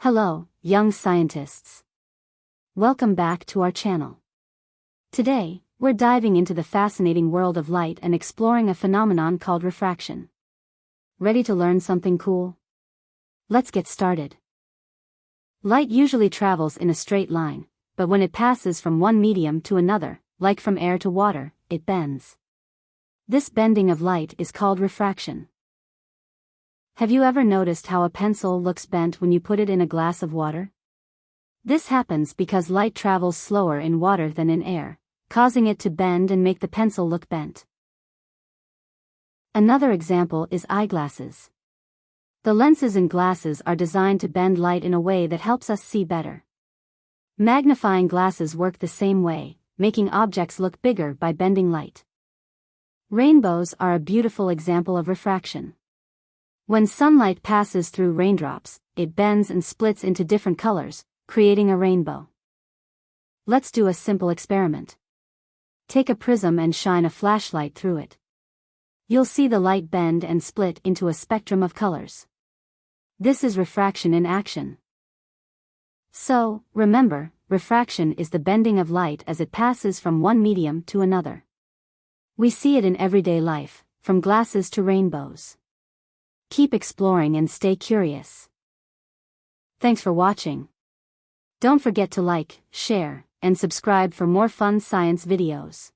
Hello, young scientists. Welcome back to our channel. Today, we're diving into the fascinating world of light and exploring a phenomenon called refraction. Ready to learn something cool? Let's get started. Light usually travels in a straight line, but when it passes from one medium to another, like from air to water, it bends. This bending of light is called refraction. Have you ever noticed how a pencil looks bent when you put it in a glass of water? This happens because light travels slower in water than in air, causing it to bend and make the pencil look bent. Another example is eyeglasses. The lenses in glasses are designed to bend light in a way that helps us see better. Magnifying glasses work the same way, making objects look bigger by bending light. Rainbows are a beautiful example of refraction. When sunlight passes through raindrops, it bends and splits into different colors, creating a rainbow. Let's do a simple experiment. Take a prism and shine a flashlight through it. You'll see the light bend and split into a spectrum of colors. This is refraction in action. So, remember, refraction is the bending of light as it passes from one medium to another. We see it in everyday life, from glasses to rainbows. Keep exploring and stay curious. Thanks for watching. Don't forget to like, share, and subscribe for more fun science videos.